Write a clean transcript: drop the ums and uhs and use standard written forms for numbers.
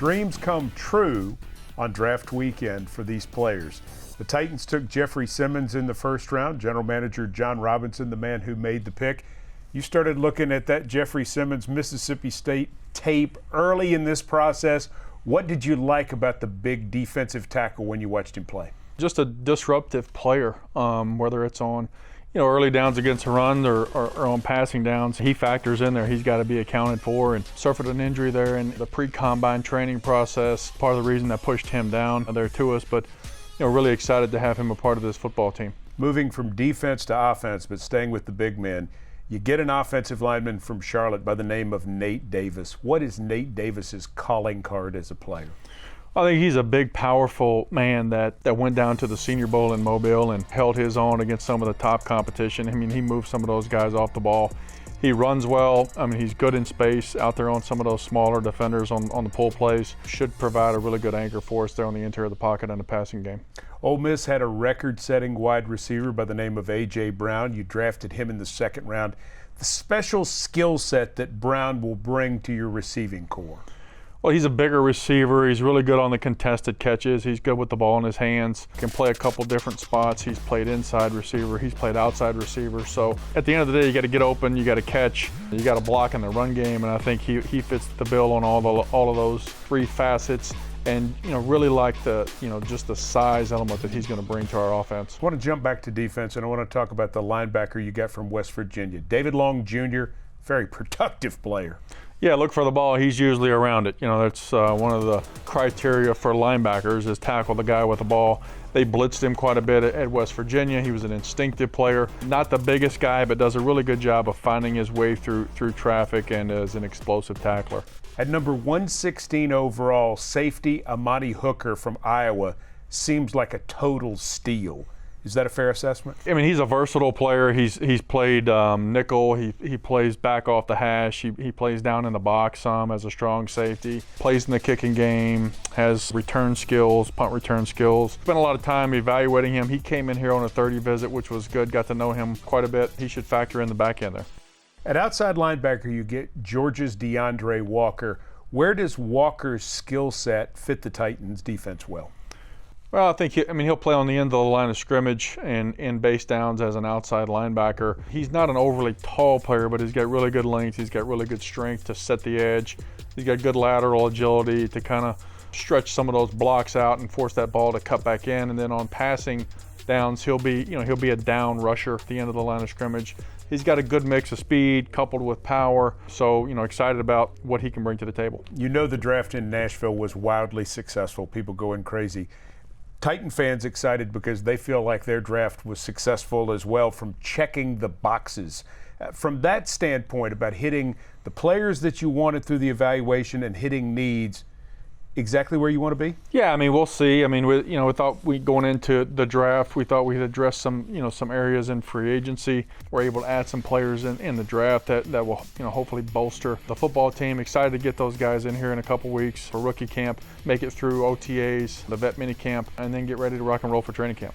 dreams come true on draft weekend for these players. The Titans took Jeffrey Simmons in the first round. General manager Jon Robinson, the man who made the pick. You started looking at that Jeffrey Simmons Mississippi State tape early in this process. What did you like about the big defensive tackle when you watched him play? Just a disruptive player, whether it's on early downs against a run or on passing downs. He factors in there. He's got to be accounted for, and suffered an injury there in the pre-combine training process. Part of the reason that pushed him down there to us, but really excited to have him a part of this football team. Moving from defense to offense, but staying with the big men, you get an offensive lineman from Charlotte by the name of Nate Davis. What is Nate Davis's calling card as a player? I think he's a big, powerful man that went down to the Senior Bowl in Mobile and held his own against some of the top competition. I mean, he moved some of those guys off the ball. He runs well. I mean, he's good in space out there on some of those smaller defenders on the pull plays. Should provide a really good anchor for us there on the interior of the pocket and the passing game. Ole Miss had a record-setting wide receiver by the name of A.J. Brown. You drafted him in the second round. The special skill set that Brown will bring to your receiving corps. Well, he's a bigger receiver. He's really good on the contested catches. He's good with the ball in his hands. Can play a couple different spots. He's played inside receiver. He's played outside receiver. So at the end of the day, you got to get open. You got to catch. You got to block in the run game. And I think he fits the bill on all of those three facets. And really like the just the size element that he's going to bring to our offense. I want to jump back to defense, and I want to talk about the linebacker you got from West Virginia, David Long Jr. Very productive player. Yeah, look for the ball. He's usually around it. That's one of the criteria for linebackers is tackle the guy with the ball. They blitzed him quite a bit at West Virginia. He was an instinctive player. Not the biggest guy, but does a really good job of finding his way through traffic and is an explosive tackler. At number 116 overall, safety Amani Hooker from Iowa seems like a total steal. Is that a fair assessment? I mean, he's a versatile player. He's played nickel. He plays back off the hash. He plays down in the box as a strong safety. Plays in the kicking game. Has return skills, punt return skills. Spent a lot of time evaluating him. He came in here on a 30 visit, which was good. Got to know him quite a bit. He should factor in the back end there. At outside linebacker, you get Georgia's Deandre Walker. Where does Walker's skill set fit the Titans' defense well? Well, I think he'll play on the end of the line of scrimmage and in base downs as an outside linebacker. He's not an overly tall player, but he's got really good length. He's got really good strength to set the edge. He's got good lateral agility to kind of stretch some of those blocks out and force that ball to cut back in. And then on passing downs, he'll be a down rusher at the end of the line of scrimmage. He's got a good mix of speed coupled with power. So, excited about what he can bring to the table. The draft in Nashville was wildly successful. People going crazy. Titan fans excited because they feel like their draft was successful as well from checking the boxes. From that standpoint about hitting the players that you wanted through the evaluation and hitting needs, exactly where you want to be? Yeah, I mean, we'll see. I mean, we thought going into the draft, we thought we'd address some areas in free agency. We're able to add some players in the draft that will, hopefully bolster the football team. Excited to get those guys in here in a couple weeks for rookie camp, make it through OTAs, the vet mini camp, and then get ready to rock and roll for training camp.